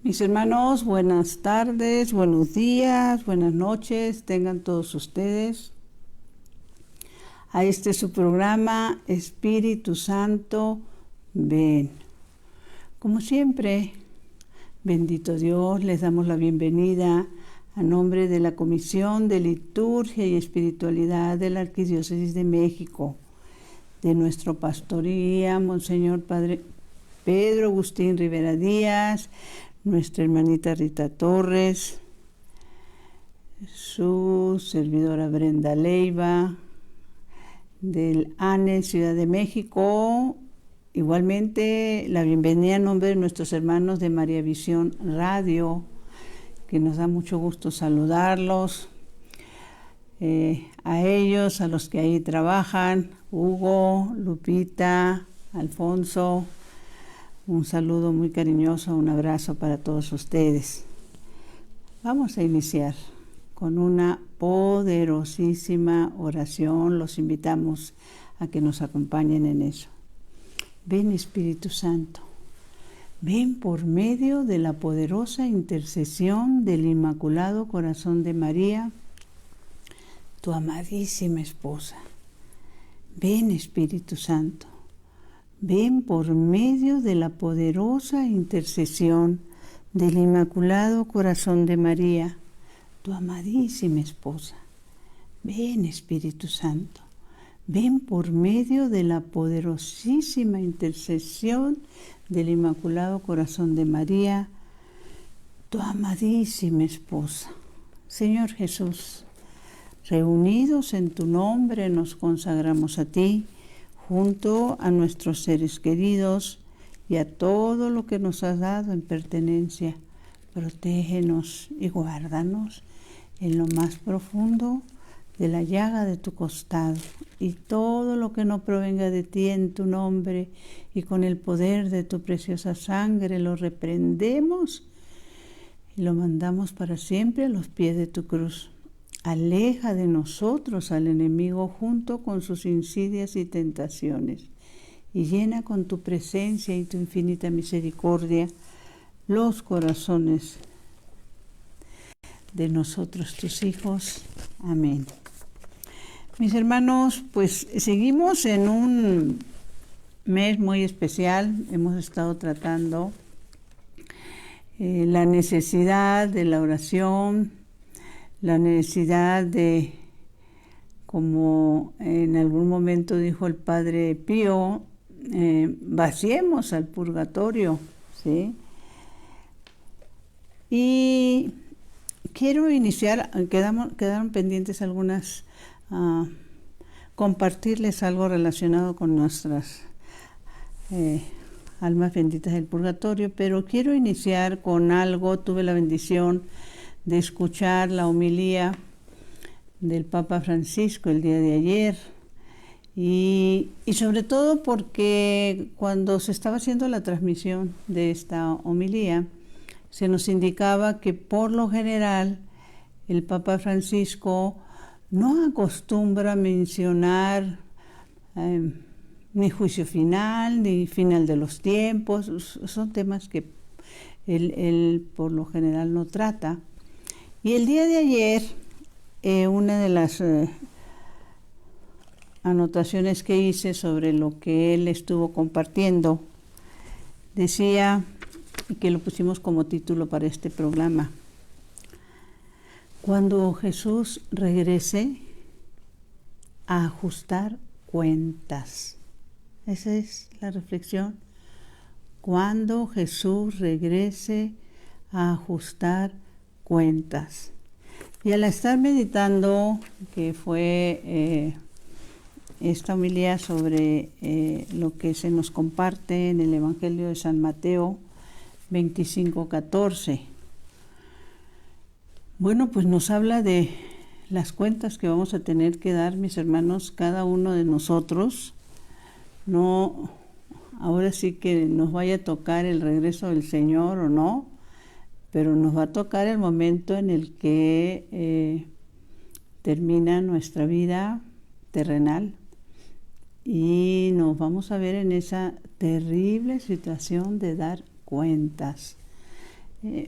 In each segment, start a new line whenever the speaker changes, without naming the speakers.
Mis hermanos, buenas tardes, buenos días, buenas noches, tengan todos ustedes a este su programa Espíritu Santo, ven. Como siempre, bendito Dios, les damos la bienvenida a nombre de la Comisión de Liturgia y Espiritualidad de la Arquidiócesis de México, de nuestro pastoría, Monseñor Padre Pedro Agustín Rivera Díaz, nuestra hermanita Rita Torres, su servidora Brenda Leiva, del ANE Ciudad de México. Igualmente, la bienvenida en nombre de nuestros hermanos de María Visión Radio, que nos da mucho gusto saludarlos. A ellos, a los que ahí trabajan, Hugo, Lupita, Alfonso, un saludo muy cariñoso, un abrazo para todos ustedes. Vamos a iniciar con una poderosísima oración. Los invitamos a que nos acompañen en eso. Ven, Espíritu Santo, ven por medio de la poderosa intercesión del Inmaculado Corazón de María, tu amadísima esposa. Ven, Espíritu Santo, ven por medio de la poderosa intercesión del Inmaculado Corazón de María, tu amadísima esposa. Ven, Espíritu Santo, ven por medio de la poderosísima intercesión del Inmaculado Corazón de María, tu amadísima esposa. Señor Jesús, reunidos en tu nombre nos consagramos a ti, junto a nuestros seres queridos y a todo lo que nos has dado en pertenencia. Protégenos y guárdanos en lo más profundo de la llaga de tu costado, y todo lo que no provenga de ti en tu nombre y con el poder de tu preciosa sangre lo reprendemos y lo mandamos para siempre a los pies de tu cruz. Aleja de nosotros al enemigo junto con sus insidias y tentaciones, y llena con tu presencia y tu infinita misericordia los corazones de nosotros, tus hijos. Amén. Mis hermanos, pues seguimos en un mes muy especial. Hemos estado tratando la necesidad de la oración, la necesidad de, como en algún momento dijo el Padre Pío, vaciemos al purgatorio, ¿sí? Y quiero iniciar, quedaron pendientes algunas, compartirles algo relacionado con nuestras almas benditas del purgatorio, pero quiero iniciar con algo. Tuve la bendición de escuchar la homilía del Papa Francisco el día de ayer, y sobre todo porque cuando se estaba haciendo la transmisión de esta homilía, se nos indicaba que por lo general el Papa Francisco no acostumbra mencionar ni juicio final, ni final de los tiempos. Son temas que él por lo general no trata. Y el día de ayer, una de las anotaciones que hice sobre lo que él estuvo compartiendo, decía, y que lo pusimos como título para este programa: cuando Jesús regrese a ajustar cuentas. Esa es la reflexión. Cuando Jesús regrese a ajustar cuentas. Y al estar meditando, que fue esta homilía sobre lo que se nos comparte en el Evangelio de San Mateo 25:14, bueno, pues nos habla de las cuentas que vamos a tener que dar, mis hermanos, cada uno de nosotros. No, ahora sí que nos vaya a tocar el regreso del Señor o no, pero nos va a tocar el momento en el que termina nuestra vida terrenal y nos vamos a ver en esa terrible situación de dar cuentas.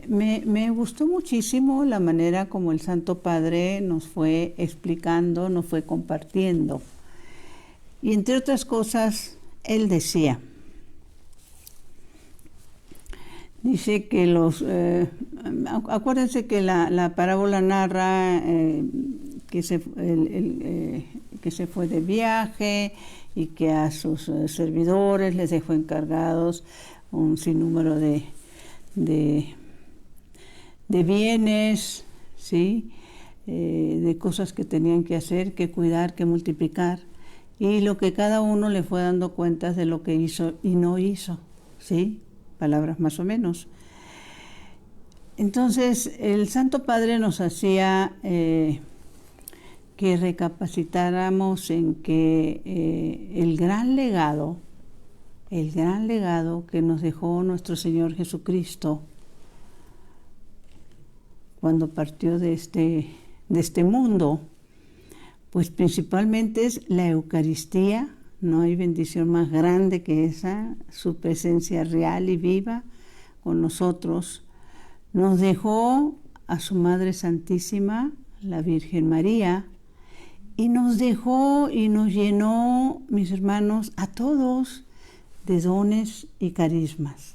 Me gustó muchísimo la manera como el Santo Padre nos fue explicando, nos fue compartiendo. Y entre otras cosas, él decía, dice que acuérdense que la parábola narra que se fue de viaje y que a sus servidores les dejó encargados un sinnúmero de bienes, ¿sí? De cosas que tenían que hacer, que cuidar, que multiplicar, y lo que cada uno le fue dando cuentas de lo que hizo y no hizo, ¿sí? Palabras más o menos. Entonces, el Santo Padre nos hacía que recapacitáramos en que el gran legado que nos dejó nuestro Señor Jesucristo cuando partió de este mundo, pues principalmente es la Eucaristía. No hay bendición más grande que esa, su presencia real y viva con nosotros. Nos dejó a su Madre Santísima, la Virgen María, y nos dejó y nos llenó, mis hermanos, a todos de dones y carismas,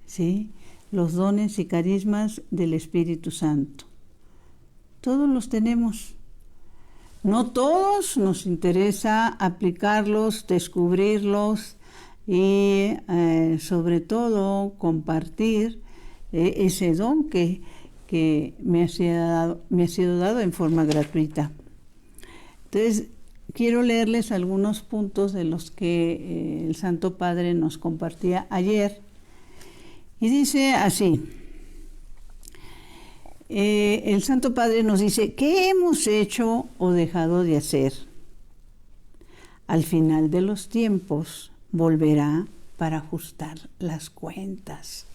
¿sí? Los dones y carismas del Espíritu Santo. Todos los tenemos. No todos nos interesa aplicarlos, descubrirlos y sobre todo compartir ese don que me ha sido dado en forma gratuita. Entonces, quiero leerles algunos puntos de los que el Santo Padre nos compartía ayer. Y dice así, el Santo Padre nos dice, ¿qué hemos hecho o dejado de hacer? Al final de los tiempos volverá para ajustar las cuentas.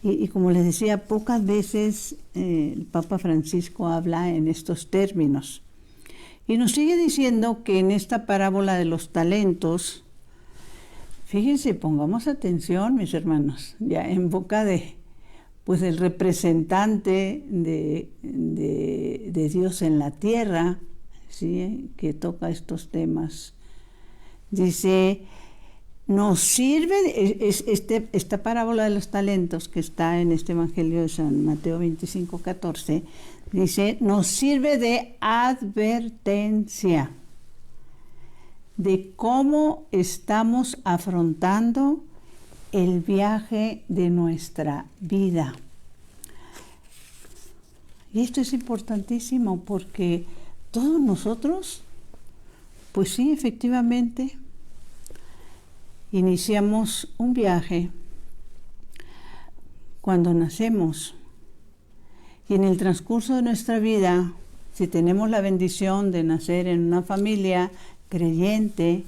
Y como les decía, pocas veces el Papa Francisco habla en estos términos. Y nos sigue diciendo que en esta parábola de los talentos, fíjense, pongamos atención, mis hermanos, ya en boca del representante de Dios en la tierra, ¿sí? Que toca estos temas. Dice, nos sirve, esta parábola de los talentos que está en este Evangelio de San Mateo 25:14, dice, nos sirve de advertencia de cómo estamos afrontando el viaje de nuestra vida. Y esto es importantísimo porque todos nosotros, pues sí, efectivamente, iniciamos un viaje cuando nacemos. Y en el transcurso de nuestra vida, si tenemos la bendición de nacer en una familia creyente,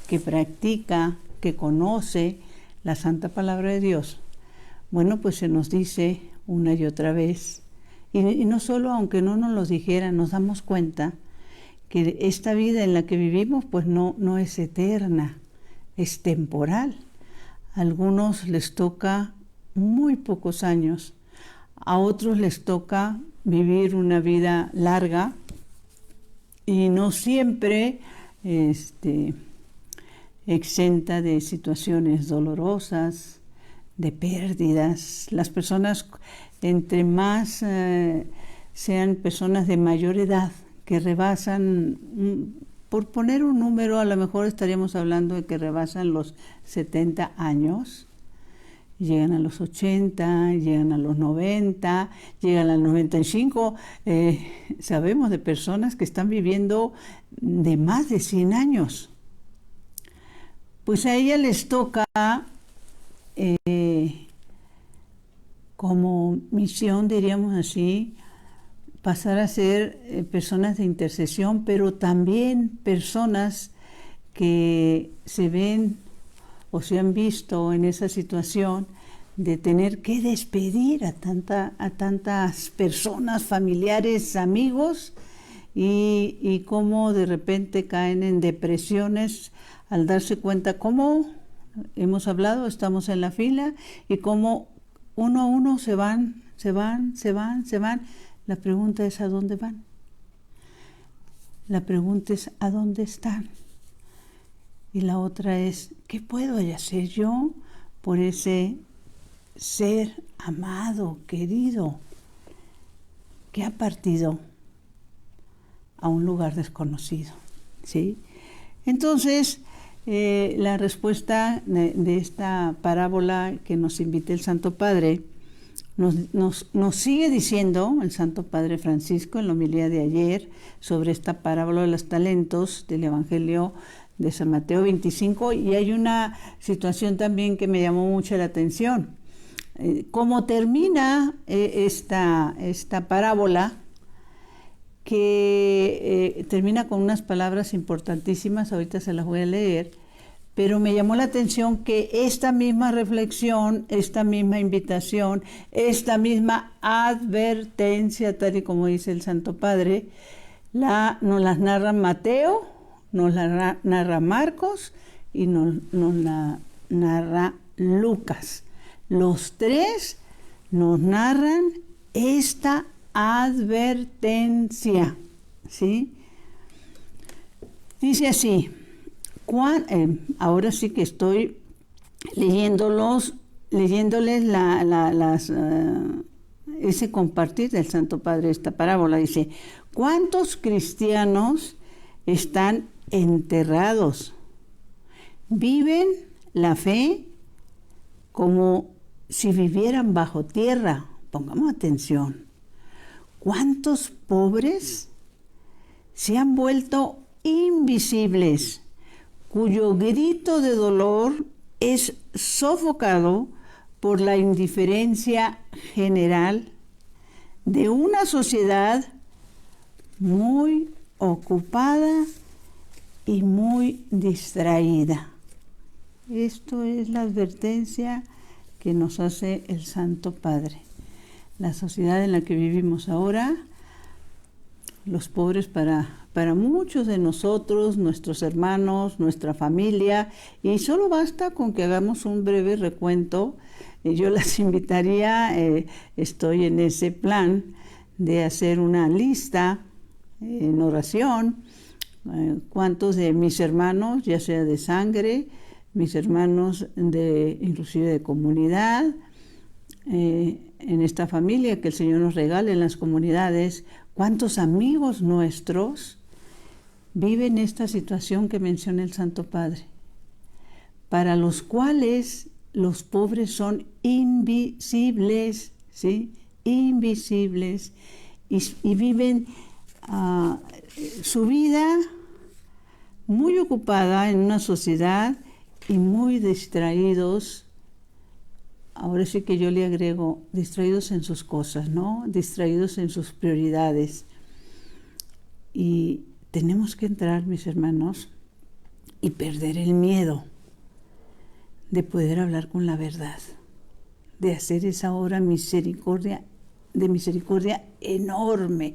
que practica, que conoce la Santa Palabra de Dios, bueno, pues se nos dice una y otra vez, y no solo aunque no nos lo dijeran, nos damos cuenta que esta vida en la que vivimos pues no es eterna, es temporal. A algunos les toca muy pocos años, a otros les toca vivir una vida larga y no siempre exenta de situaciones dolorosas, de pérdidas. Las personas, entre más sean personas de mayor edad, que rebasan, por poner un número, a lo mejor estaríamos hablando de que rebasan los 70 años, llegan a los 80, llegan a los 90, llegan a los 95. Sabemos de personas que están viviendo de más de 100 años. Pues a ella les toca como misión, diríamos así, pasar a ser personas de intercesión, pero también personas que se ven o se han visto en esa situación de tener que despedir a tantas personas, familiares, amigos, y cómo de repente caen en depresiones al darse cuenta cómo hemos hablado, estamos en la fila, y cómo uno a uno se van. La pregunta es ¿a dónde van? La pregunta es ¿a dónde están? Y la otra es ¿qué puedo hacer yo por ese ser amado, querido, que ha partido a un lugar desconocido? ¿Sí? Entonces, la respuesta de esta parábola que nos invita el Santo Padre nos sigue diciendo el Santo Padre Francisco en la homilía de ayer sobre esta parábola de los talentos del Evangelio de San Mateo 25, y hay una situación también que me llamó mucho la atención. Cómo termina esta parábola, que termina con unas palabras importantísimas, ahorita se las voy a leer, pero me llamó la atención que esta misma reflexión, esta misma invitación, esta misma advertencia, tal y como dice el Santo Padre, nos las narra Mateo, nos la narra Marcos y nos la narra Lucas. Los tres nos narran esta advertencia, ¿sí? Dice así, ahora sí que estoy leyéndoles ese compartir del Santo Padre, esta parábola. Dice, ¿cuántos cristianos están enterrados? Viven la fe como si vivieran bajo tierra. Pongamos atención. ¿Cuántos pobres se han vuelto invisibles, cuyo grito de dolor es sofocado por la indiferencia general de una sociedad muy ocupada y muy distraída? Esto es la advertencia que nos hace el Santo Padre. La sociedad en la que vivimos ahora, los pobres para muchos de nosotros, nuestros hermanos, nuestra familia, y solo basta con que hagamos un breve recuento. Yo las invitaría, estoy en ese plan de hacer una lista en oración, cuántos de mis hermanos, ya sea de sangre, mis hermanos inclusive de comunidad, en esta familia que el Señor nos regala en las comunidades, cuántos amigos nuestros viven esta situación que menciona el Santo Padre, para los cuales los pobres son invisibles, ¿sí? Invisibles, y viven su vida muy ocupada en una sociedad y muy distraídos. Ahora sí que yo le agrego, distraídos en sus cosas, ¿no? Distraídos en sus prioridades. Y tenemos que entrar, mis hermanos, y perder el miedo de poder hablar con la verdad, de hacer esa obra de misericordia enorme,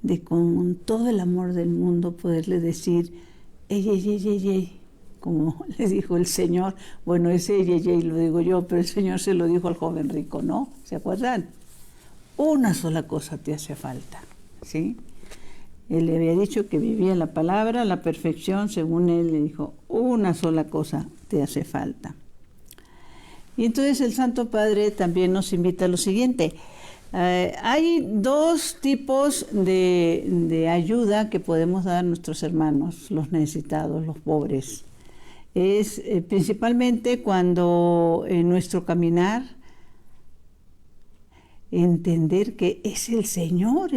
de con todo el amor del mundo poderle decir, ey, como le dijo el Señor. Bueno, ese ey lo digo yo, pero el Señor se lo dijo al joven rico, ¿no? ¿Se acuerdan? Una sola cosa te hace falta, ¿sí? Él le había dicho que vivía la palabra, la perfección, según él le dijo, una sola cosa te hace falta. Y entonces el Santo Padre también nos invita a lo siguiente. Hay dos tipos de ayuda que podemos dar a nuestros hermanos, los necesitados, los pobres. Es principalmente cuando en nuestro caminar entender que es el Señor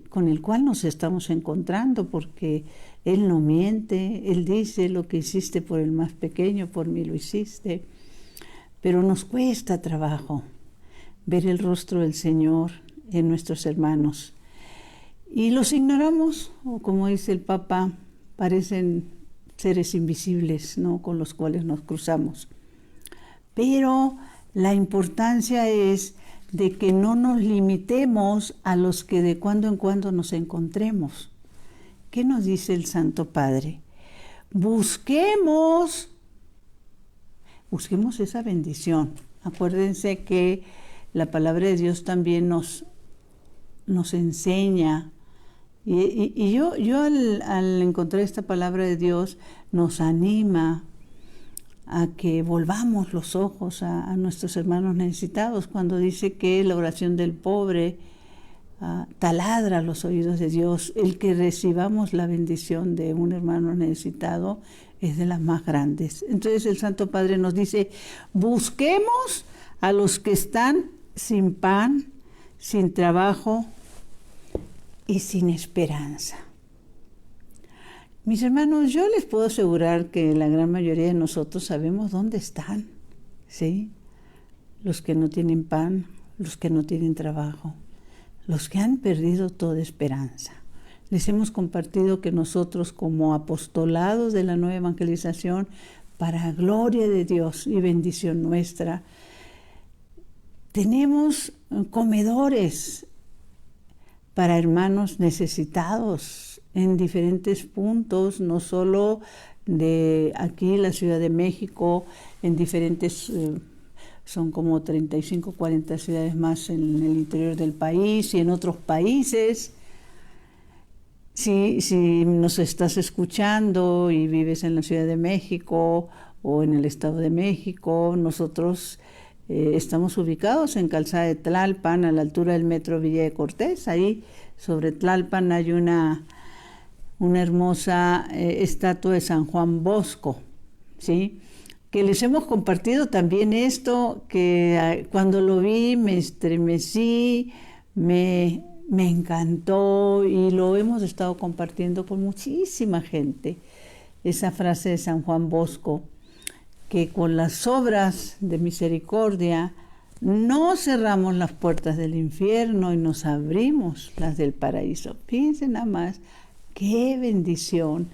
con el cual nos estamos encontrando, porque Él no miente, Él dice lo que hiciste por el más pequeño, por mí lo hiciste, pero nos cuesta trabajo ver el rostro del Señor en nuestros hermanos. Y los ignoramos, o como dice el Papa, parecen seres invisibles, ¿no?, con los cuales nos cruzamos. Pero la importancia es de que no nos limitemos a los que de cuando en cuando nos encontremos. ¿Qué nos dice el Santo Padre? Busquemos esa bendición. Acuérdense que la palabra de Dios también nos enseña. Y yo al encontrar esta palabra de Dios nos anima a que volvamos los ojos a nuestros hermanos necesitados, cuando dice que la oración del pobre taladra los oídos de Dios. El que recibamos la bendición de un hermano necesitado es de las más grandes. Entonces el Santo Padre nos dice, busquemos a los que están sin pan, sin trabajo y sin esperanza. Mis hermanos, yo les puedo asegurar que la gran mayoría de nosotros sabemos dónde están, ¿sí? Los que no tienen pan, los que no tienen trabajo, los que han perdido toda esperanza. Les hemos compartido que nosotros, como apostolados de la nueva evangelización, para gloria de Dios y bendición nuestra, tenemos comedores para hermanos necesitados en diferentes puntos, no solo de aquí, la Ciudad de México, en diferentes, son como 35, 40 ciudades más en el interior del país y en otros países. Si nos estás escuchando y vives en la Ciudad de México o en el Estado de México, nosotros estamos ubicados en Calzada de Tlalpan, a la altura del Metro Villa de Cortés. Ahí sobre Tlalpan hay una hermosa estatua de San Juan Bosco, ¿sí? Que les hemos compartido también esto, que cuando lo vi me estremecí, me encantó, y lo hemos estado compartiendo con muchísima gente. Esa frase de San Juan Bosco, que con las obras de misericordia no cerramos las puertas del infierno y nos abrimos las del paraíso. Fíjense nada más qué bendición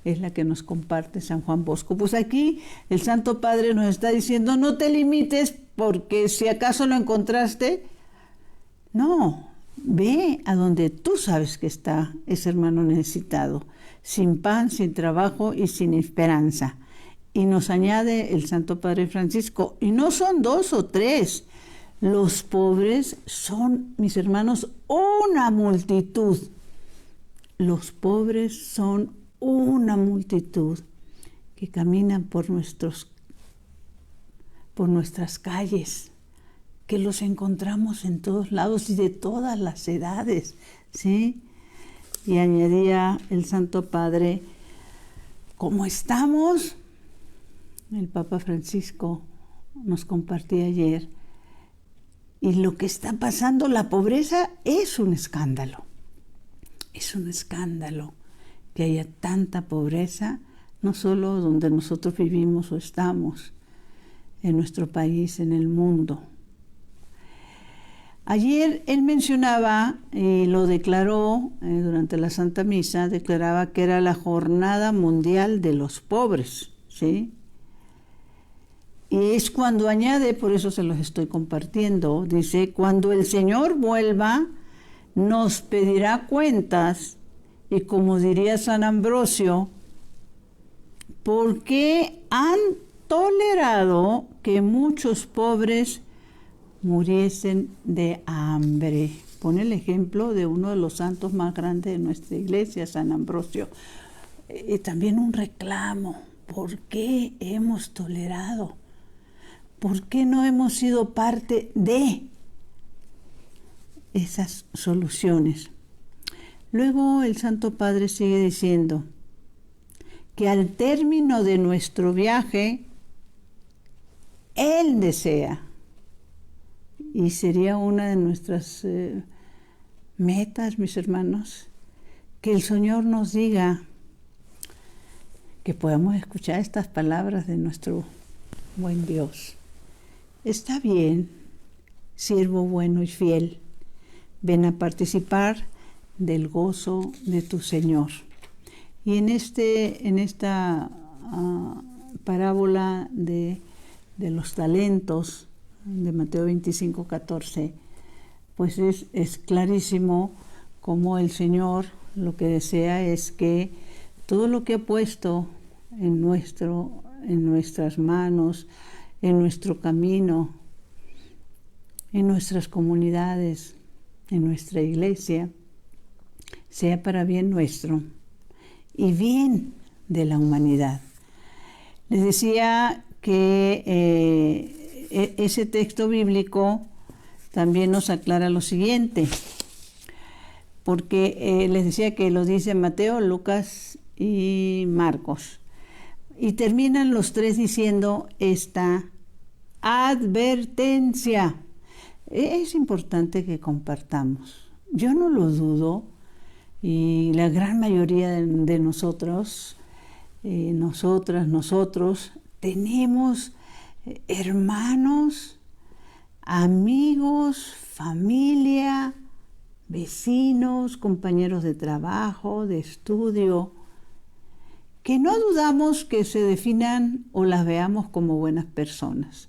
es la que nos comparte San Juan Bosco. Pues aquí el Santo Padre nos está diciendo, no te limites porque si acaso lo encontraste, no, ve a donde tú sabes que está ese hermano necesitado, sin pan, sin trabajo y sin esperanza. Y nos añade el Santo Padre Francisco, y no son 2 o 3, los pobres son, mis hermanos, una multitud. Los pobres son una multitud que caminan por nuestras calles, que los encontramos en todos lados y de todas las edades, ¿sí? Y añadía el Santo Padre, ¿cómo estamos? El Papa Francisco nos compartía ayer, y lo que está pasando, la pobreza, es un escándalo. Es un escándalo que haya tanta pobreza, no solo donde nosotros vivimos o estamos, en nuestro país, en el mundo. Ayer él mencionaba, y lo declaró durante la Santa Misa, declaraba que era la Jornada Mundial de los Pobres, ¿sí? Y es cuando añade, por eso se los estoy compartiendo, dice, cuando el Señor vuelva, nos pedirá cuentas, y como diría San Ambrosio, ¿por qué han tolerado que muchos pobres muriesen de hambre? Pone el ejemplo de uno de los santos más grandes de nuestra iglesia, San Ambrosio. Y también un reclamo, ¿por qué hemos tolerado? ¿Por qué no hemos sido parte de esas soluciones? Luego el Santo Padre sigue diciendo que al término de nuestro viaje, Él desea, y sería una de nuestras metas, mis hermanos, que el Señor nos diga, que podamos escuchar estas palabras de nuestro buen Dios. Está bien, siervo bueno y fiel, ven a participar del gozo de tu Señor. Y en esta parábola de los talentos de Mateo 25:14, pues es clarísimo cómo el Señor lo que desea es que todo lo que ha puesto en nuestras manos, en nuestro camino, en nuestras comunidades, en nuestra iglesia, sea para bien nuestro y bien de la humanidad. Les decía que ese texto bíblico también nos aclara lo siguiente, porque les decía que lo dice Mateo, Lucas y Marcos, y terminan los tres diciendo esta advertencia. Es importante que compartamos. Yo no lo dudo, y la gran mayoría de nosotros, nosotros, tenemos hermanos, amigos, familia, vecinos, compañeros de trabajo, de estudio, que no dudamos que se definan o las veamos como buenas personas,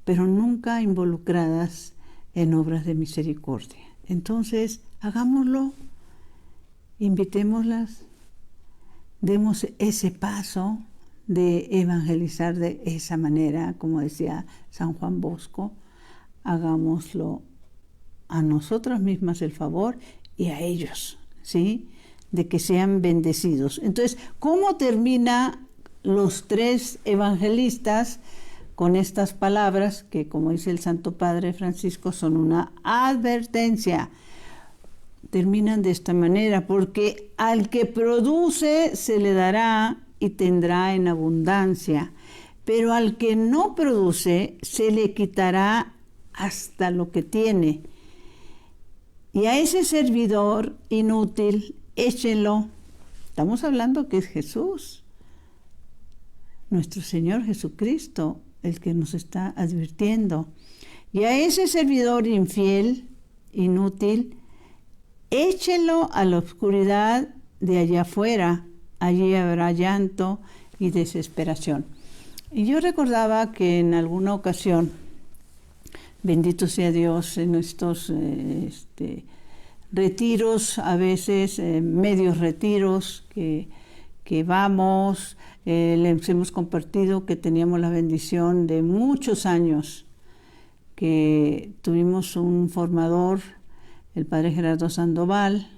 pero nunca involucradas en obras de misericordia. Entonces, hagámoslo, invitémoslas, demos ese paso de evangelizar de esa manera, como decía San Juan Bosco, hagámoslo a nosotras mismas el favor y a ellos, ¿sí?, de que sean bendecidos. Entonces, ¿cómo termina los tres evangelistas con estas palabras que, como dice el Santo Padre Francisco, son una advertencia? Terminan de esta manera: porque al que produce se le dará y tendrá en abundancia, pero al que no produce se le quitará hasta lo que tiene. Y a ese servidor inútil, échenlo. Estamos hablando que es Jesús, nuestro Señor Jesucristo, el que nos está advirtiendo. Y a ese servidor infiel, inútil, échenlo a la oscuridad de allá afuera. Allí habrá llanto y desesperación. Y yo recordaba que en alguna ocasión, bendito sea Dios, en estos retiros, a veces medios retiros que vamos, les hemos compartido que teníamos la bendición de muchos años, que tuvimos un formador, el padre Gerardo Sandoval,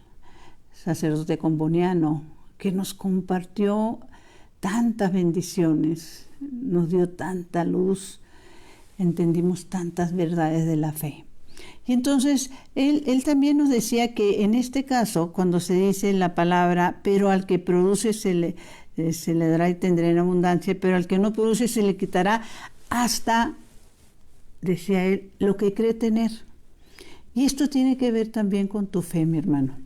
sacerdote comboniano, que nos compartió tantas bendiciones, nos dio tanta luz, entendimos tantas verdades de la fe. Y entonces él también nos decía que en este caso, cuando se dice la palabra, pero al que produce se le dará y tendrá en abundancia, pero al que no produce se le quitará hasta, decía él, lo que cree tener. Y esto tiene que ver también con tu fe, mi hermano.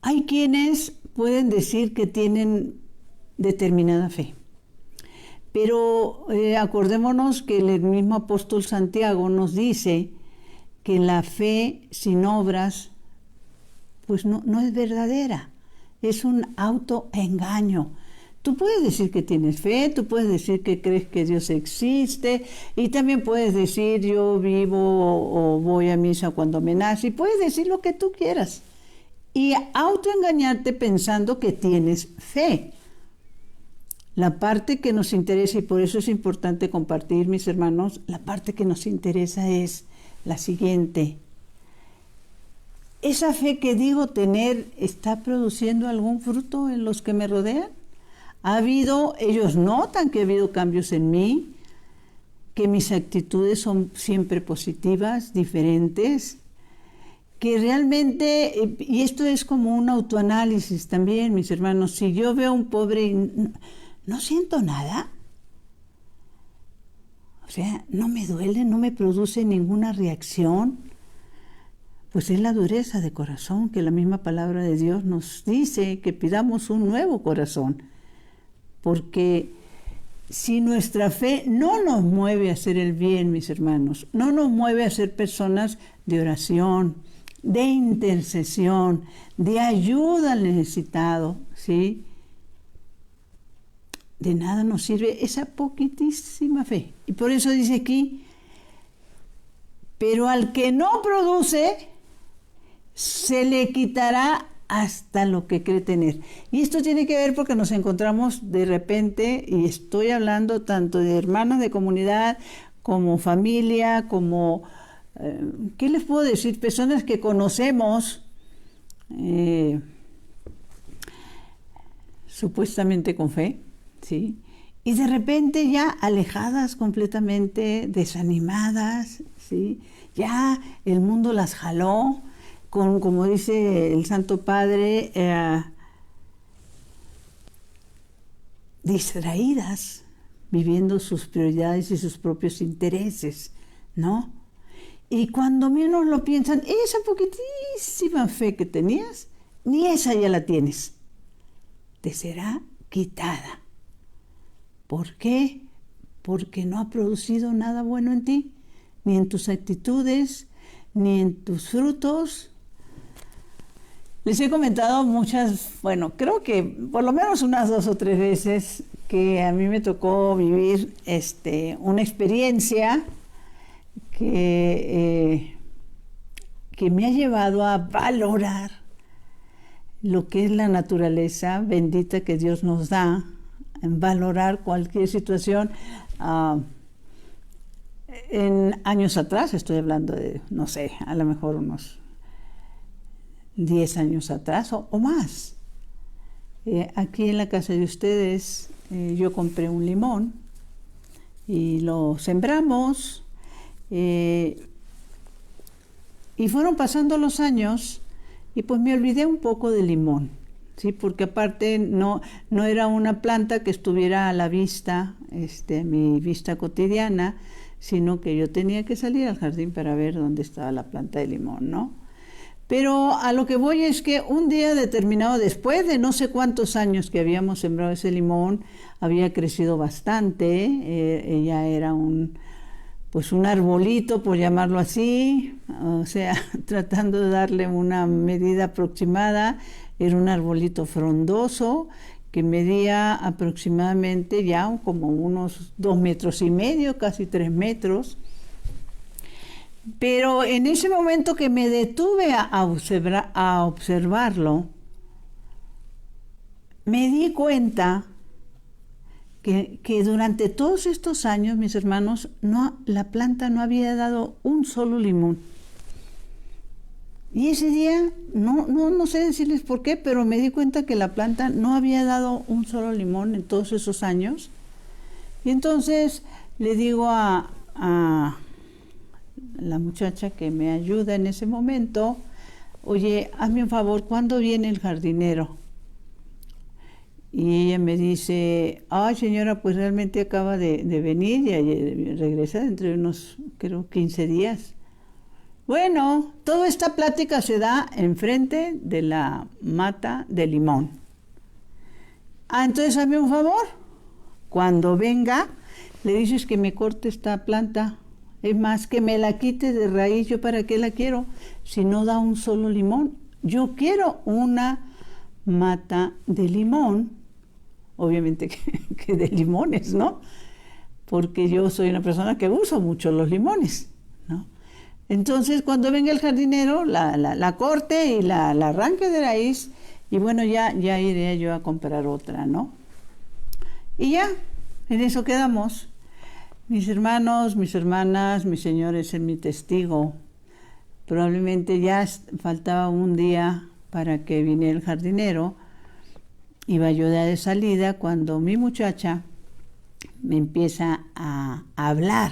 Hay quienes pueden decir que tienen determinada fe, pero acordémonos que el mismo apóstol Santiago nos dice que la fe sin obras pues no es verdadera, es un autoengaño. Tú puedes decir que tienes fe, tú puedes decir que crees que Dios existe, y también puedes decir yo vivo o voy a misa cuando me nace, y puedes decir lo que tú quieras y autoengañarte pensando que tienes fe. La parte que nos interesa, y por eso es importante compartir, mis hermanos, la parte que nos interesa es la siguiente: ¿esa fe que digo tener está produciendo algún fruto en los que me rodean? Ellos notan que ha habido cambios en mí, que mis actitudes son siempre positivas, diferentes, que realmente, y esto es como un autoanálisis también, mis hermanos, si yo veo a un pobre y no siento nada, o sea, no me duele, no me produce ninguna reacción, pues es la dureza de corazón que la misma palabra de Dios nos dice que pidamos un nuevo corazón. Porque si nuestra fe no nos mueve a hacer el bien, mis hermanos, no nos mueve a ser personas de oración, de intercesión, de ayuda al necesitado, ¿sí?, de nada nos sirve esa poquitísima fe. Y por eso dice aquí, pero al que no produce, se le quitará hasta lo que cree tener. Y esto tiene que ver porque nos encontramos de repente, y estoy hablando tanto de hermanas de comunidad como familia, como, ¿qué les puedo decir? Personas que conocemos, supuestamente con fe, ¿sí? Y de repente ya alejadas completamente, desanimadas, ¿sí? Ya el mundo las jaló, como dice el Santo Padre, distraídas, viviendo sus prioridades y sus propios intereses, ¿no? Y cuando menos lo piensan, esa poquitísima fe que tenías, ni esa ya la tienes. Te será quitada. ¿Por qué? Porque no ha producido nada bueno en ti, ni en tus actitudes, ni en tus frutos. Les he comentado bueno, creo que por lo menos unas 2 o 3 veces que a mí me tocó vivir una experiencia que me ha llevado a valorar lo que es la naturaleza bendita que Dios nos da, en valorar cualquier situación. En años atrás, estoy hablando de, no sé, a lo mejor unos 10 años atrás o más. Aquí en la casa de ustedes yo compré un limón y lo sembramos y fueron pasando los años y pues me olvidé un poco del limón, ¿sí? Porque aparte no era una planta que estuviera a la vista, a mi vista cotidiana, sino que yo tenía que salir al jardín para ver dónde estaba la planta de limón, ¿no? Pero a lo que voy es que un día determinado, después de no sé cuántos años que habíamos sembrado ese limón, había crecido bastante, ella era un arbolito, por llamarlo así, o sea, tratando de darle una medida aproximada, era un arbolito frondoso que medía aproximadamente ya como unos 2,5 metros, casi 3 metros. Pero en ese momento que me detuve a observarlo, me di cuenta que durante todos estos años, mis hermanos, la planta no había dado un solo limón. Y ese día, no sé decirles por qué, pero me di cuenta que la planta no había dado un solo limón en todos esos años. Y entonces le digo a la muchacha que me ayuda en ese momento, oye, hazme un favor, ¿cuándo viene el jardinero? Y ella me dice, ay señora, pues realmente acaba de venir y regresa dentro de unos, creo, 15 días. Bueno, toda esta plática se da enfrente de la mata de limón. Entonces hazme un favor, cuando venga, le dices que me corte esta planta. Es más, que me la quite de raíz. ¿Yo para qué la quiero? Si no da un solo limón. Yo quiero una mata de limón, obviamente que de limones, ¿no? Porque yo soy una persona que uso mucho los limones, ¿no? Entonces, cuando venga el jardinero, la corte y la arranque de raíz, y bueno, ya iré yo a comprar otra, ¿no? Y ya, en eso quedamos. Mis hermanos, mis hermanas, mi Señor es mi testigo. Probablemente ya faltaba un día para que viniera el jardinero. Iba yo de salida cuando mi muchacha me empieza a hablar,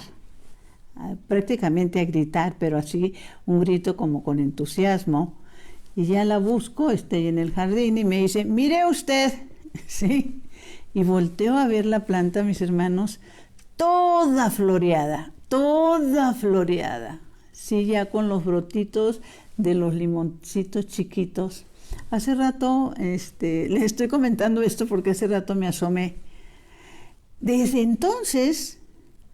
prácticamente a gritar, pero así un grito como con entusiasmo. Y ya la busco, estoy en el jardín y me dice, mire usted, ¿sí? Y volteo a ver la planta, mis hermanos, toda floreada, sí, ya con los brotitos de los limoncitos chiquitos. Hace rato, les estoy comentando esto porque hace rato me asomé. Desde entonces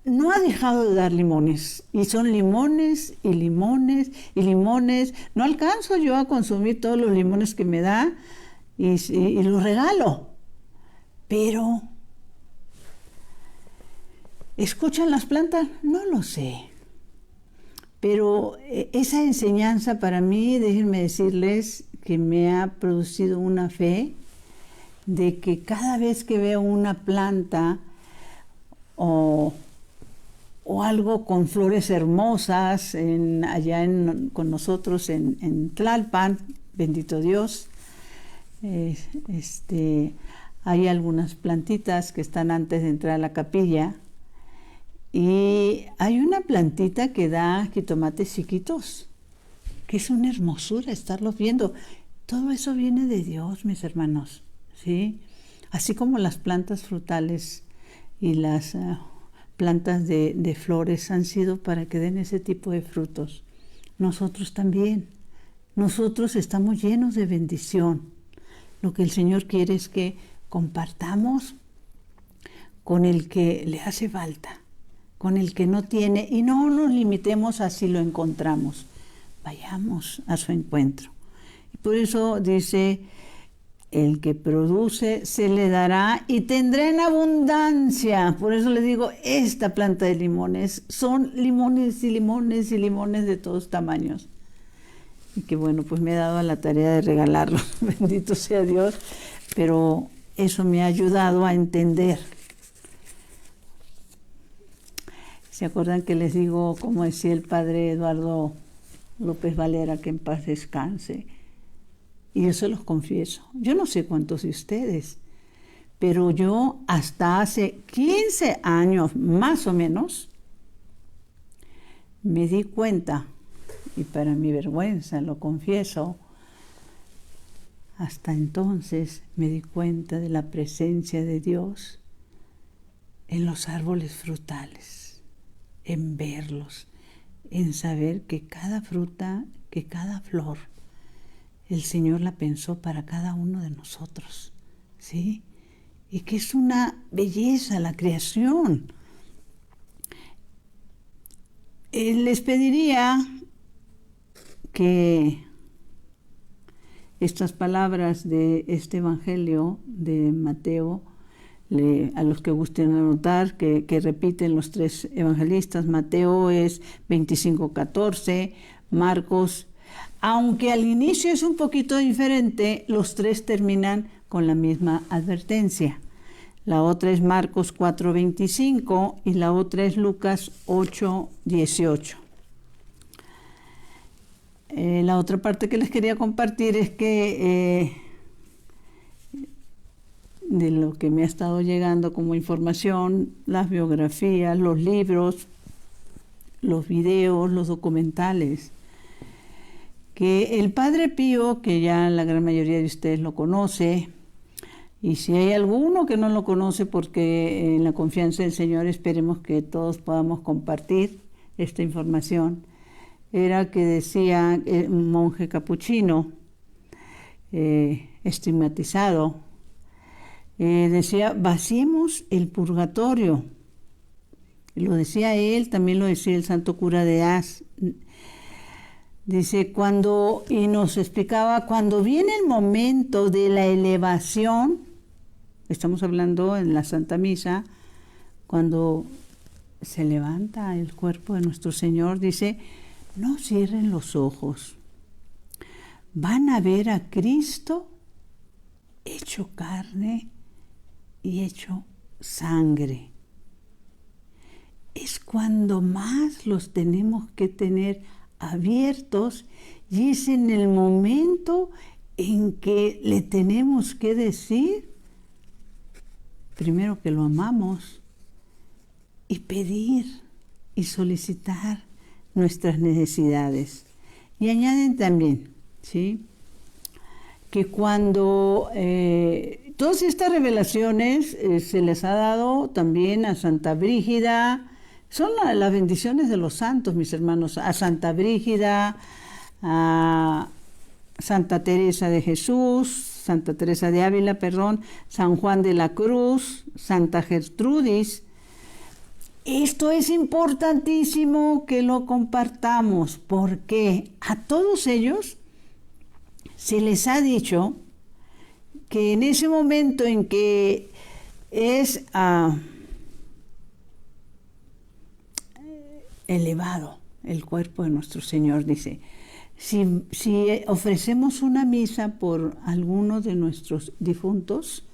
no ha dejado de dar limones, y son limones y limones y limones. No alcanzo yo a consumir todos los limones que me da y los regalo, pero ¿escuchan las plantas? No lo sé. Pero esa enseñanza para mí, déjenme decirles que me ha producido una fe de que cada vez que veo una planta o o algo con flores hermosas con nosotros en Tlalpan, bendito Dios. Hay algunas plantitas que están antes de entrar a la capilla, y hay una plantita que da jitomates chiquitos, que es una hermosura estarlos viendo. Todo eso viene de Dios, mis hermanos, ¿sí? Así como las plantas frutales y las plantas de flores han sido para que den ese tipo de frutos. Nosotros también. Nosotros estamos llenos de bendición. Lo que el Señor quiere es que compartamos con el que le hace falta, con el que no tiene, y no nos limitemos a si lo encontramos. Vayamos a su encuentro. Y por eso dice: el que produce se le dará y tendrá en abundancia. Por eso le digo, esta planta de limones son limones y limones y limones de todos tamaños. Y que bueno, pues me he dado a la tarea de regalarlos, bendito sea Dios, pero eso me ha ayudado a entender. ¿Se acuerdan que les digo, como decía el padre Eduardo López Valera, que en paz descanse? Y yo se los confieso, yo no sé cuántos de ustedes, pero yo hasta hace 15 años más o menos me di cuenta, y para mi vergüenza lo confieso, hasta entonces me di cuenta de la presencia de Dios en los árboles frutales, en verlos, en saber que cada fruta, que cada flor, el Señor la pensó para cada uno de nosotros, ¿sí? Y que es una belleza la creación. Les pediría que estas palabras de este Evangelio de Mateo, a los que gusten anotar, que repiten los tres evangelistas. Mateo es 25:14, Marcos, aunque al inicio es un poquito diferente, los tres terminan con la misma advertencia. La otra es Marcos 4:25 y la otra es Lucas 8:18. La otra parte que les quería compartir es que de lo que me ha estado llegando como información, las biografías, los libros, los videos, los documentales, que el Padre Pío, que ya la gran mayoría de ustedes lo conoce, y si hay alguno que no lo conoce, porque en la confianza del Señor esperemos que todos podamos compartir esta información, era que decía un monje capuchino, estigmatizado, decía: vaciemos el purgatorio. Lo decía él, también lo decía el santo cura de Ars. Dice, y nos explicaba, cuando viene el momento de la elevación, estamos hablando en la Santa Misa, cuando se levanta el cuerpo de nuestro Señor, dice: no cierren los ojos, van a ver a Cristo hecho carne y hecho sangre. Es cuando más los tenemos que tener abiertos, y es en el momento en que le tenemos que decir primero que lo amamos, y pedir y solicitar nuestras necesidades. Y añaden también, ¿sí?, que cuando todas estas revelaciones se les ha dado también a Santa Brígida. Son las bendiciones de los santos, mis hermanos, a Santa Brígida, a Santa Teresa de Jesús, Santa Teresa de Ávila, San Juan de la Cruz, Santa Gertrudis. Esto es importantísimo que lo compartamos, porque a todos ellos se les ha dicho que en ese momento en que es elevado el cuerpo de nuestro Señor, dice, si ofrecemos una misa por alguno de nuestros difuntos,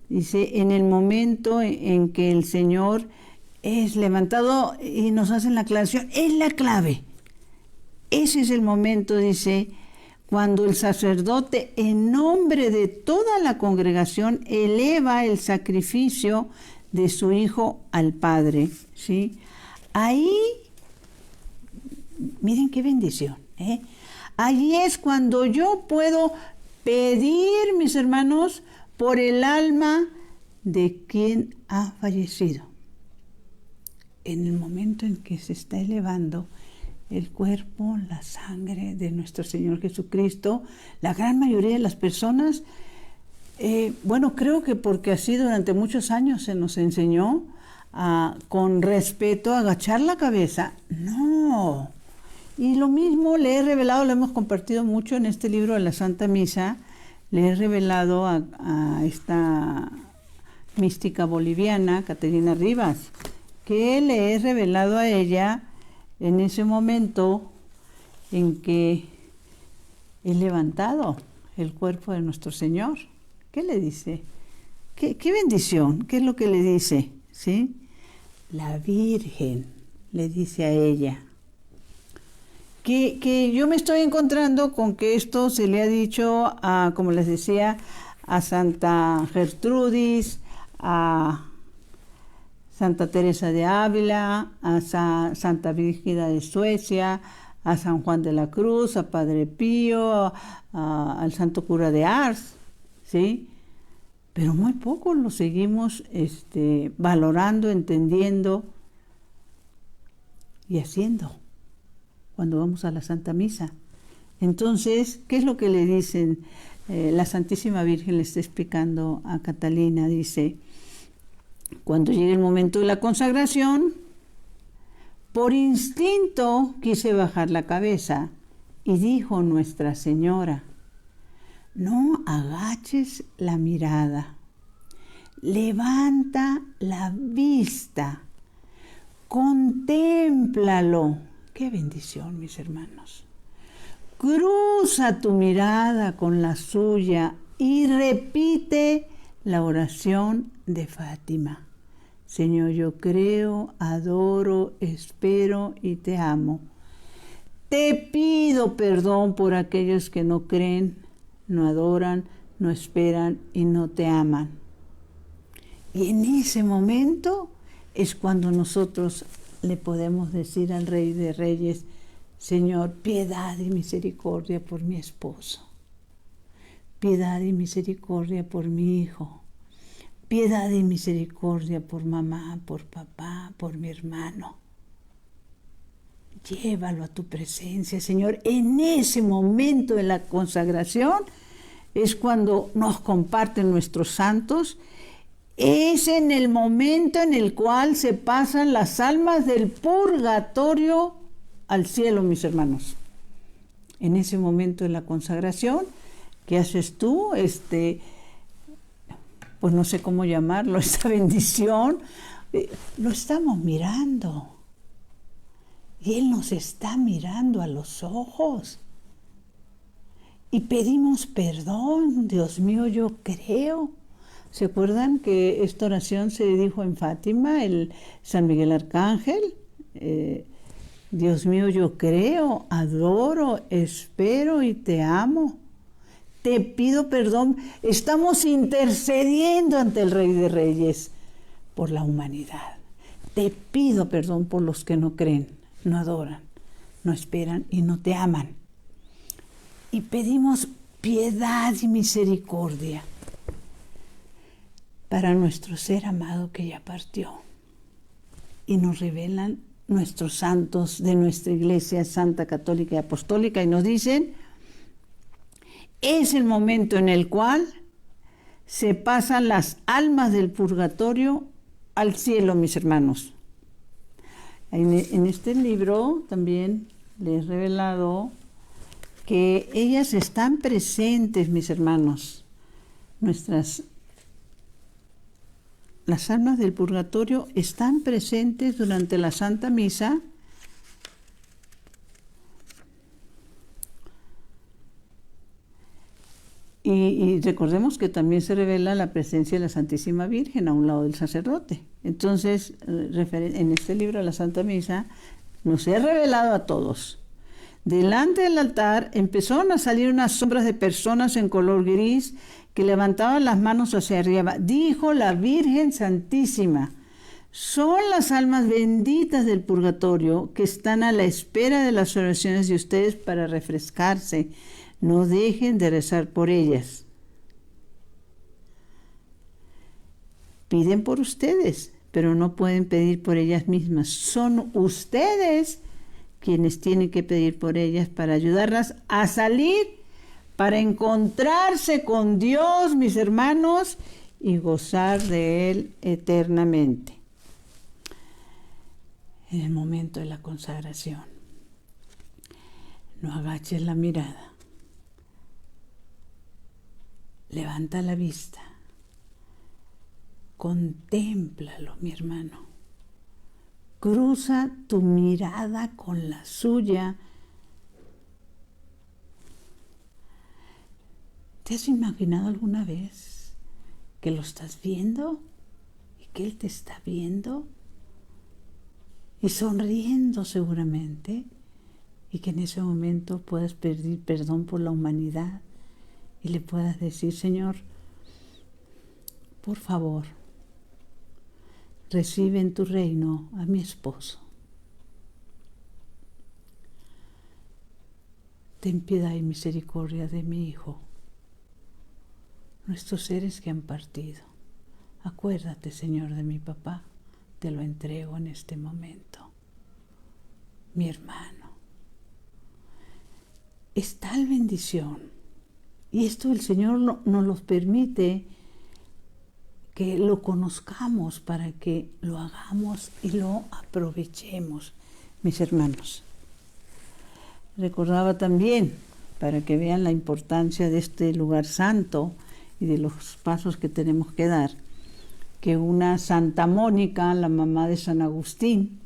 dice, en el momento en que el Señor es levantado y nos hacen la aclaración, es la clave. Ese es el momento, dice, cuando el sacerdote, en nombre de toda la congregación, eleva el sacrificio de su hijo al Padre, ¿sí? Ahí, miren qué bendición, ¿eh? Allí es cuando yo puedo pedir, mis hermanos, por el alma de quien ha fallecido. En el momento en que se está elevando el cuerpo, la sangre de nuestro Señor Jesucristo, la gran mayoría de las personas, creo que porque así durante muchos años se nos enseñó con respeto a agachar la cabeza. No. Y lo mismo le he revelado, lo hemos compartido mucho en este libro de la Santa Misa, le he revelado a esta mística boliviana, Caterina Rivas, que le he revelado a ella en ese momento en que he levantado el cuerpo de nuestro Señor. ¿Qué le dice? ¿Qué bendición? ¿Qué es lo que le dice? ¿Sí? La Virgen le dice a ella. Que yo me estoy encontrando con que esto se le ha dicho, como les decía, a Santa Gertrudis, a Santa Teresa de Ávila, a Santa Brígida de Suecia, a San Juan de la Cruz, a Padre Pío, al Santo Cura de Ars, ¿sí? Pero muy poco lo seguimos valorando, entendiendo y haciendo cuando vamos a la Santa Misa. Entonces, ¿qué es lo que le dicen? La Santísima Virgen le está explicando a Catalina, dice, cuando llegue el momento de la consagración, por instinto quise bajar la cabeza y dijo Nuestra Señora, no agaches la mirada, levanta la vista, contémplalo. ¡Qué bendición, mis hermanos! Cruza tu mirada con la suya y repite la oración de Fátima. Señor, yo creo, adoro, espero y te amo. Te pido perdón por aquellos que no creen, no adoran, no esperan y no te aman. Y en ese momento es cuando nosotros le podemos decir al Rey de Reyes, Señor, piedad y misericordia por mi esposo, piedad y misericordia por mi hijo, piedad y misericordia por mamá, por papá, por mi hermano. Llévalo a tu presencia, Señor. En ese momento de la consagración es cuando nos comparten nuestros santos. Es en el momento en el cual se pasan las almas del purgatorio al cielo, mis hermanos. En ese momento de la consagración, ¿qué haces tú? Pues no sé cómo llamarlo, esta bendición, lo estamos mirando. Y Él nos está mirando a los ojos. Y pedimos perdón, Dios mío, yo creo. ¿Se acuerdan que esta oración se dijo en Fátima, el San Miguel Arcángel? Dios mío, yo creo, adoro, espero y te amo. Te pido perdón. Estamos intercediendo ante el Rey de Reyes por la humanidad. Te pido perdón por los que no creen, no adoran, no esperan y no te aman. Y pedimos piedad y misericordia para nuestro ser amado que ya partió. Y nos revelan nuestros santos de nuestra Iglesia Santa, Católica y Apostólica y nos dicen, es el momento en el cual se pasan las almas del purgatorio al cielo, mis hermanos. En este libro también les he revelado que ellas están presentes, mis hermanos, las almas del purgatorio están presentes durante la Santa Misa y recordemos que también se revela la presencia de la Santísima Virgen a un lado del sacerdote. Entonces, en este libro, la Santa Misa, nos he revelado a todos. Delante del altar empezaron a salir unas sombras de personas en color gris que levantaban las manos hacia arriba. Dijo la Virgen Santísima: son las almas benditas del purgatorio que están a la espera de las oraciones de ustedes para refrescarse. No dejen de rezar por ellas. Piden por ustedes, pero no pueden pedir por ellas mismas. Son ustedes quienes tienen que pedir por ellas para ayudarlas a salir, para encontrarse con Dios, mis hermanos, y gozar de Él eternamente. En el momento de la consagración, no agaches la mirada. Levanta la vista. Contémplalo, mi hermano. Cruza tu mirada con la suya. ¿Te has imaginado alguna vez que lo estás viendo y que Él te está viendo y sonriendo seguramente, y que en ese momento puedas pedir perdón por la humanidad y le puedas decir: Señor, por favor, recibe en tu reino a mi esposo. Ten piedad y misericordia de mi hijo, nuestros seres que han partido. Acuérdate, Señor, de mi papá. Te lo entrego en este momento. Mi hermano. Es tal bendición. Y esto el Señor nos lo permite, que lo conozcamos para que lo hagamos y lo aprovechemos, mis hermanos. Recordaba también, para que vean la importancia de este lugar santo y de los pasos que tenemos que dar, que una Santa Mónica, la mamá de San Agustín,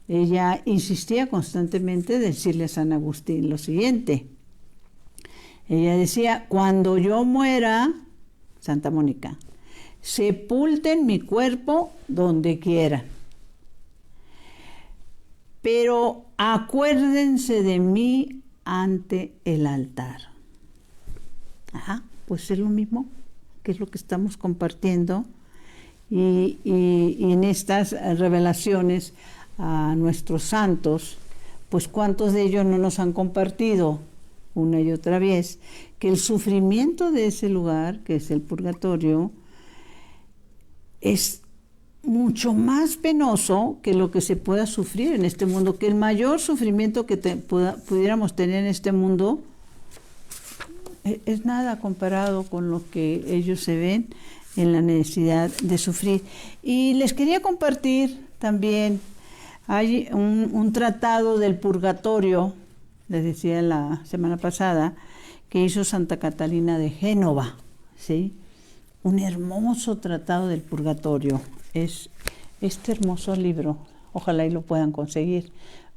ella insistía constantemente en decirle a San Agustín lo siguiente. Ella decía: cuando yo muera, Santa Mónica, sepulten mi cuerpo donde quieran, pero acuérdense de mí ante el altar. Pues es lo mismo, que es lo que estamos compartiendo. Y en estas revelaciones a nuestros santos, pues cuántos de ellos no nos han compartido una y otra vez que el sufrimiento de ese lugar, que es el purgatorio, es mucho más penoso que lo que se pueda sufrir en este mundo, que el mayor sufrimiento que pudiéramos tener en este mundo es nada comparado con lo que ellos se ven en la necesidad de sufrir. Y les quería compartir también, hay un tratado del purgatorio, les decía la semana pasada, que hizo Santa Catalina de Génova, ¿sí? Un hermoso tratado del purgatorio. Es este hermoso libro, ojalá y lo puedan conseguir,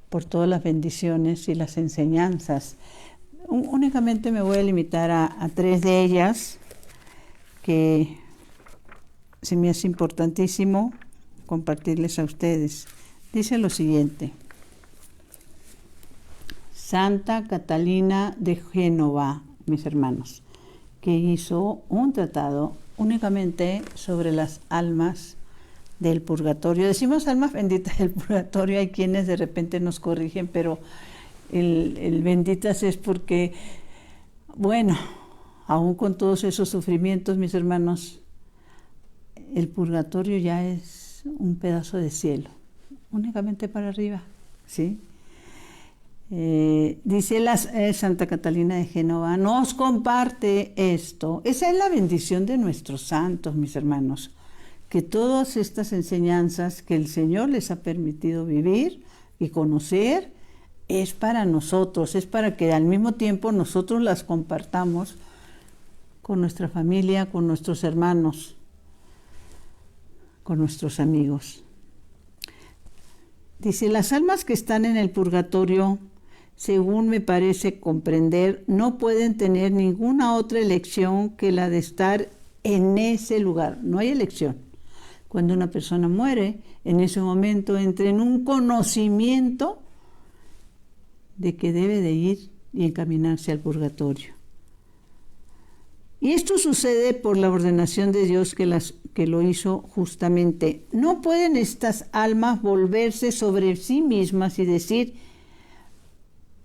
por todas las bendiciones y las enseñanzas. Únicamente me voy a limitar a 3 de ellas, que se me hace importantísimo compartirles a ustedes. Dice lo siguiente: Santa Catalina de Génova, mis hermanos, que hizo un tratado únicamente sobre las almas del purgatorio. Decimos almas benditas del purgatorio, hay quienes de repente nos corrigen, pero el benditas es porque, bueno, aún con todos esos sufrimientos, mis hermanos, el purgatorio ya es un pedazo de cielo, únicamente para arriba, ¿sí? Dice Santa Catalina de Génova, nos comparte esto. Esa es la bendición de nuestros santos, mis hermanos, que todas estas enseñanzas que el Señor les ha permitido vivir y conocer es para nosotros, es para que al mismo tiempo nosotros las compartamos con nuestra familia, con nuestros hermanos, con nuestros amigos. Dice, las almas que están en el purgatorio, según me parece comprender, no pueden tener ninguna otra elección que la de estar en ese lugar. No hay elección. Cuando una persona muere, en ese momento entra en un conocimiento de que debe de ir y encaminarse al purgatorio. Y esto sucede por la ordenación de Dios que lo hizo justamente. No pueden estas almas volverse sobre sí mismas y decir,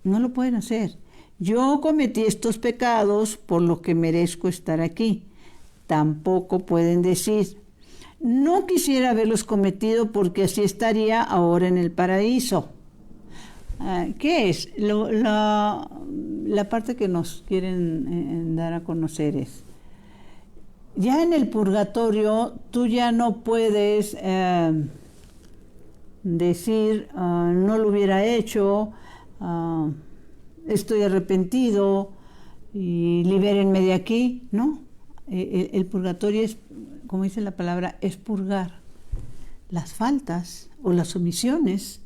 no lo pueden hacer. Yo cometí estos pecados por lo que merezco estar aquí. Tampoco pueden decir, no quisiera haberlos cometido porque así estaría ahora en el paraíso. ¿Qué es? La parte que nos quieren dar a conocer es, ya en el purgatorio tú ya no puedes decir, no lo hubiera hecho, estoy arrepentido y libérenme de aquí, ¿no? El purgatorio es, como dice la palabra, es purgar las faltas o las omisiones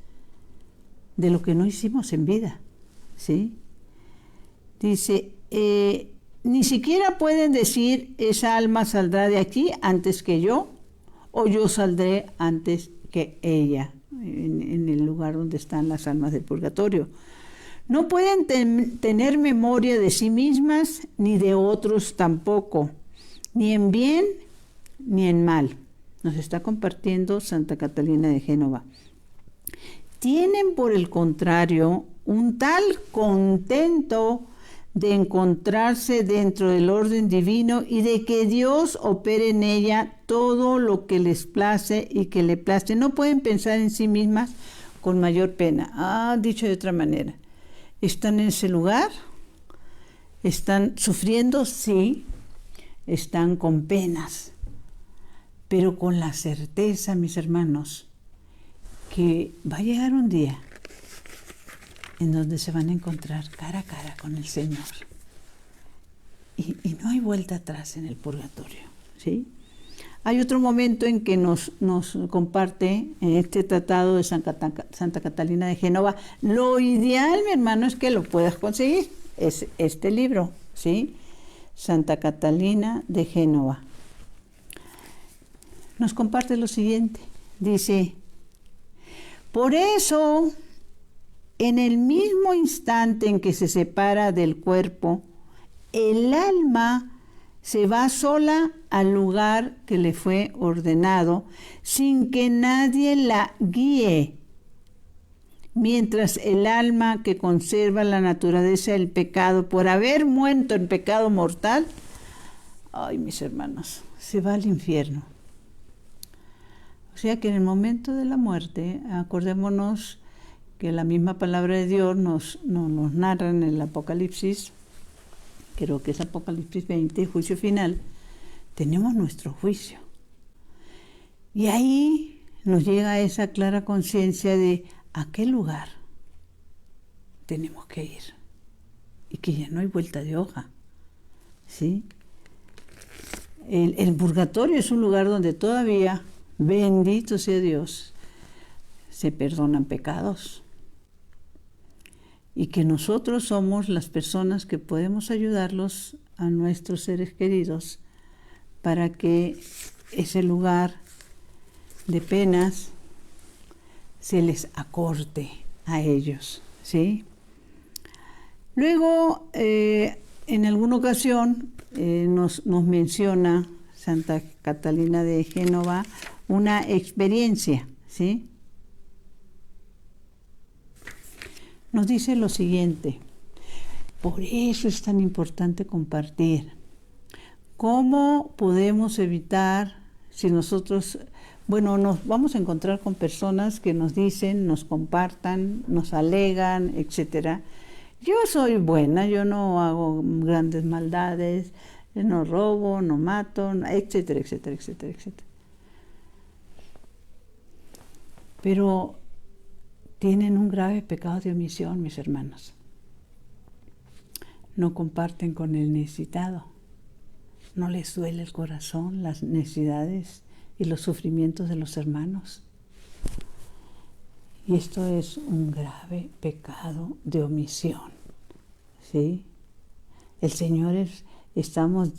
de lo que no hicimos en vida, ¿sí? Dice, ni siquiera pueden decir, esa alma saldrá de aquí antes que yo, o yo saldré antes que ella, en el lugar donde están las almas del purgatorio. No pueden tener memoria de sí mismas, ni de otros tampoco, ni en bien, ni en mal. Nos está compartiendo Santa Catalina de Génova. Tienen, por el contrario, un tal contento de encontrarse dentro del orden divino y de que Dios opere en ella todo lo que les place y que le place. No pueden pensar en sí mismas con mayor pena. Dicho de otra manera, ¿están en ese lugar? ¿Están sufriendo? Sí. Están con penas, pero con la certeza, mis hermanos, que va a llegar un día en donde se van a encontrar cara a cara con el Señor. Y no hay vuelta atrás en el purgatorio, ¿sí? Hay otro momento en que nos comparte en este tratado de Santa Catalina de Génova. Lo ideal, mi hermano, es que lo puedas conseguir. Es este libro, ¿sí? Santa Catalina de Génova. Nos comparte lo siguiente. Dice, por eso, en el mismo instante en que se separa del cuerpo, el alma se va sola al lugar que le fue ordenado, sin que nadie la guíe. Mientras el alma que conserva la naturaleza del pecado por haber muerto en pecado mortal, ay, mis hermanos, se va al infierno. O sea que en el momento de la muerte, acordémonos que la misma palabra de Dios nos narra en el Apocalipsis, creo que es Apocalipsis 20, juicio final, tenemos nuestro juicio. Y ahí nos llega esa clara conciencia de a qué lugar tenemos que ir y que ya no hay vuelta de hoja, ¿sí? El purgatorio es un lugar donde todavía, bendito sea Dios, se perdonan pecados y que nosotros somos las personas que podemos ayudarlos a nuestros seres queridos para que ese lugar de penas se les acorte a ellos, ¿sí? Luego, en alguna ocasión, nos menciona Santa Catalina de Génova una experiencia, ¿sí? Nos dice lo siguiente, por eso es tan importante compartir. ¿Cómo podemos evitar si nosotros, nos vamos a encontrar con personas que nos dicen, nos compartan, nos alegan, etcétera? Yo soy buena, yo no hago grandes maldades, no robo, no mato, etcétera, etcétera, etcétera, etcétera. Pero tienen un grave pecado de omisión, mis hermanos. No comparten con el necesitado. No les duele el corazón las necesidades y los sufrimientos de los hermanos. Y esto es un grave pecado de omisión, ¿sí? El Señor Estamos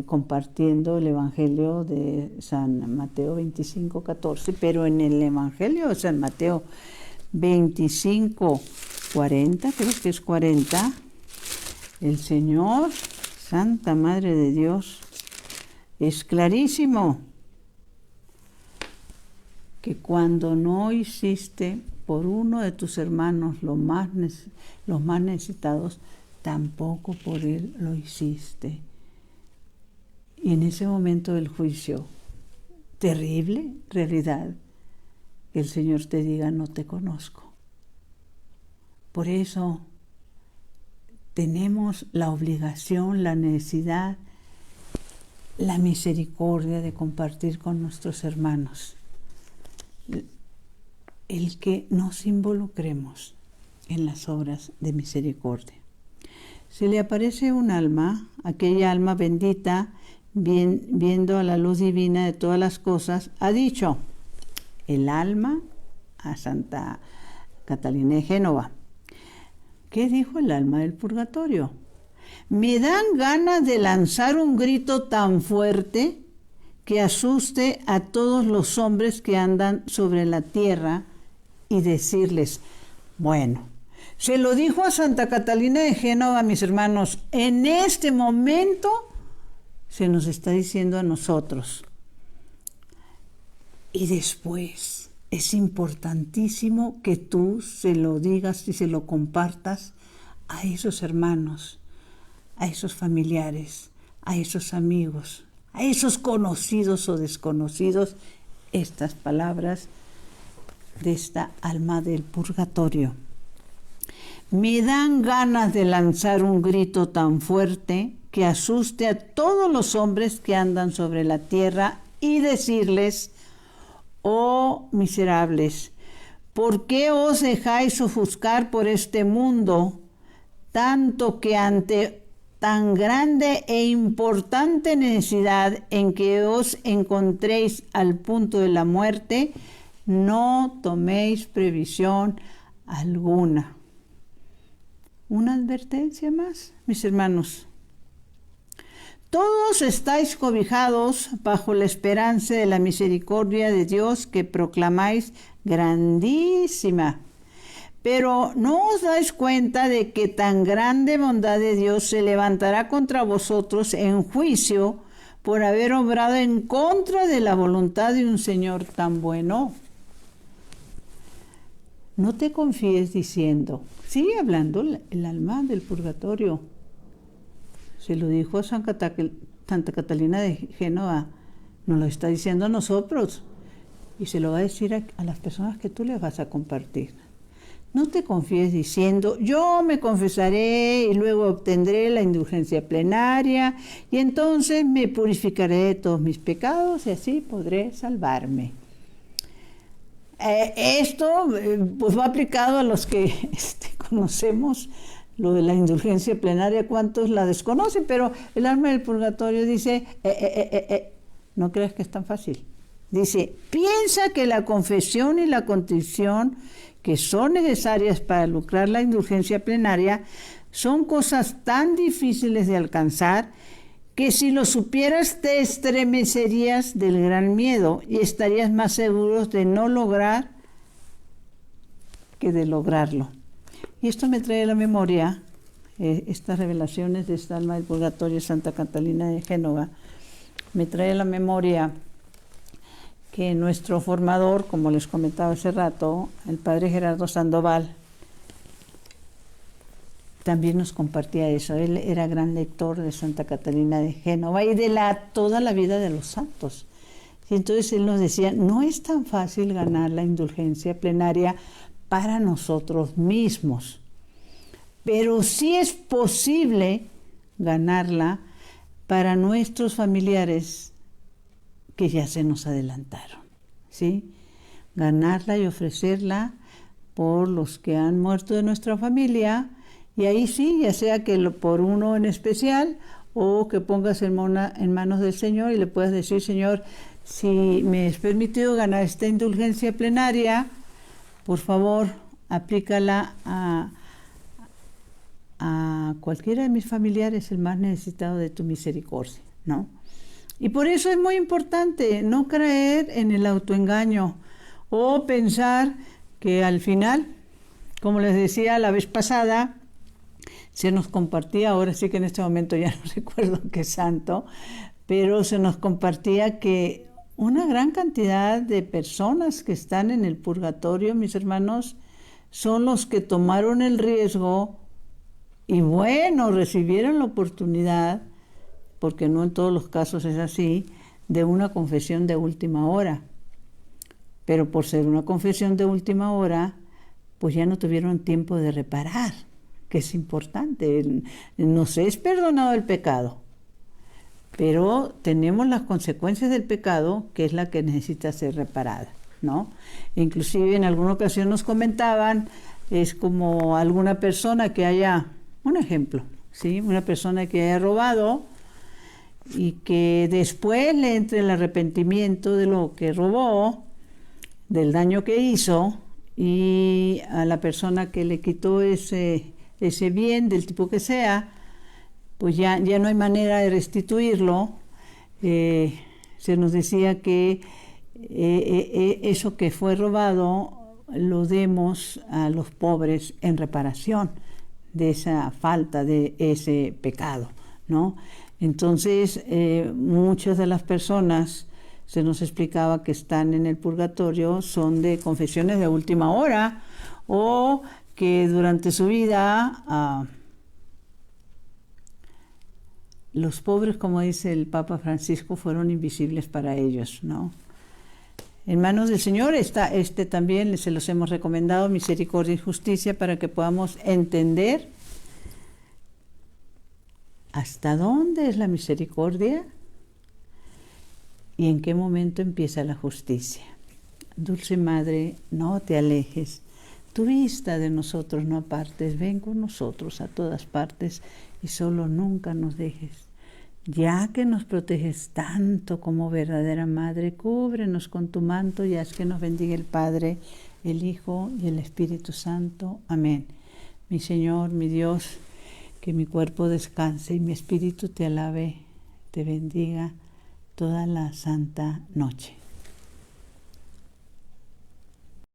compartiendo el Evangelio de San Mateo 25, 14, pero en el Evangelio de San Mateo 25, 40, creo que es 40, el Señor, Santa Madre de Dios, es clarísimo que cuando no hiciste por uno de tus hermanos los más necesitados, tampoco por él lo hiciste. Y en ese momento del juicio, terrible realidad, que el Señor te diga, no te conozco. Por eso tenemos la obligación, la necesidad, la misericordia de compartir con nuestros hermanos. El que nos involucremos en las obras de misericordia. Si le aparece un alma, aquella alma bendita, viendo a la luz divina de todas las cosas, ha dicho el alma a Santa Catalina de Génova. ¿Qué dijo el alma del purgatorio? Me dan ganas de lanzar un grito tan fuerte que asuste a todos los hombres que andan sobre la tierra y decirles, bueno, se lo dijo a Santa Catalina de Génova, mis hermanos, en este momento se nos está diciendo a nosotros. Y después es importantísimo que tú se lo digas y se lo compartas a esos hermanos, a esos familiares, a esos amigos, a esos conocidos o desconocidos, estas palabras de esta alma del purgatorio. Me dan ganas de lanzar un grito tan fuerte que asuste a todos los hombres que andan sobre la tierra y decirles, oh miserables, ¿por qué os dejáis ofuscar por este mundo, tanto que ante tan grande e importante necesidad en que os encontréis al punto de la muerte, no toméis previsión alguna? Una advertencia más, mis hermanos. Todos estáis cobijados bajo la esperanza de la misericordia de Dios que proclamáis grandísima. Pero ¿no os dais cuenta de que tan grande bondad de Dios se levantará contra vosotros en juicio por haber obrado en contra de la voluntad de un Señor tan bueno? No te confíes diciendo, sigue hablando el alma del purgatorio. Se lo dijo a Santa Catalina de Génova, nos lo está diciendo a nosotros y se lo va a decir a las personas que tú les vas a compartir. No te confíes diciendo, yo me confesaré y luego obtendré la indulgencia plenaria y entonces me purificaré de todos mis pecados y así podré salvarme. Esto pues va aplicado a los que conocemos lo de la indulgencia plenaria, cuántos la desconocen, pero el alma del purgatorio dice, no creas que es tan fácil. Dice, piensa que la confesión y la contrición que son necesarias para lograr la indulgencia plenaria son cosas tan difíciles de alcanzar que si lo supieras te estremecerías del gran miedo y estarías más seguros de no lograr que de lograrlo. Y esto me trae a la memoria estas revelaciones de esta alma del purgatorio, Santa Catalina de Génova. Me trae a la memoria que nuestro formador, como les comentaba hace rato, el padre Gerardo Sandoval, también nos compartía eso. Él era gran lector de Santa Catalina de Génova y de toda la vida de los santos. Y entonces él nos decía, no es tan fácil ganar la indulgencia plenaria para nosotros mismos, pero sí es posible ganarla para nuestros familiares que ya se nos adelantaron, ¿sí? Ganarla y ofrecerla por los que han muerto de nuestra familia. Y ahí sí, ya sea que por uno en especial o que pongas en manos del Señor y le puedas decir, Señor, si me es permitido ganar esta indulgencia plenaria, por favor, aplícala a a cualquiera de mis familiares el más necesitado de tu misericordia, ¿no? Y por eso es muy importante no creer en el autoengaño o pensar que al final, como les decía la vez pasada, se nos compartía, ahora sí que en este momento ya no recuerdo qué santo, pero se nos compartía que una gran cantidad de personas que están en el purgatorio, mis hermanos, son los que tomaron el riesgo y bueno, recibieron la oportunidad, porque no en todos los casos es así, de una confesión de última hora. Pero por ser una confesión de última hora, pues ya no tuvieron tiempo de reparar, que es importante. Nos es perdonado el pecado, pero tenemos las consecuencias del pecado, que es la que necesita ser reparada, ¿no? Inclusive en alguna ocasión nos comentaban, es como alguna persona que haya, un ejemplo, ¿sí? Una persona que haya robado y que después le entre el arrepentimiento de lo que robó, del daño que hizo, y a la persona que le quitó ese bien, del tipo que sea, pues ya no hay manera de restituirlo. Se nos decía que eso que fue robado lo demos a los pobres en reparación de esa falta, de ese pecado, ¿no? Entonces, muchas de las personas, se nos explicaba, que están en el purgatorio son de confesiones de última hora o que durante su vida los pobres, como dice el Papa Francisco, fueron invisibles para ellos, ¿no? En manos del Señor está también, se los hemos recomendado, Misericordia y Justicia, para que podamos entender hasta dónde es la misericordia y en qué momento empieza la justicia. Dulce Madre, no te alejes, tu vista de nosotros no apartes, ven con nosotros a todas partes y solo nunca nos dejes. Ya que nos proteges tanto como verdadera Madre, cúbrenos con tu manto y haz que nos bendiga el Padre, el Hijo y el Espíritu Santo. Amén. Mi Señor, mi Dios, que mi cuerpo descanse y mi espíritu te alabe, te bendiga toda la santa noche.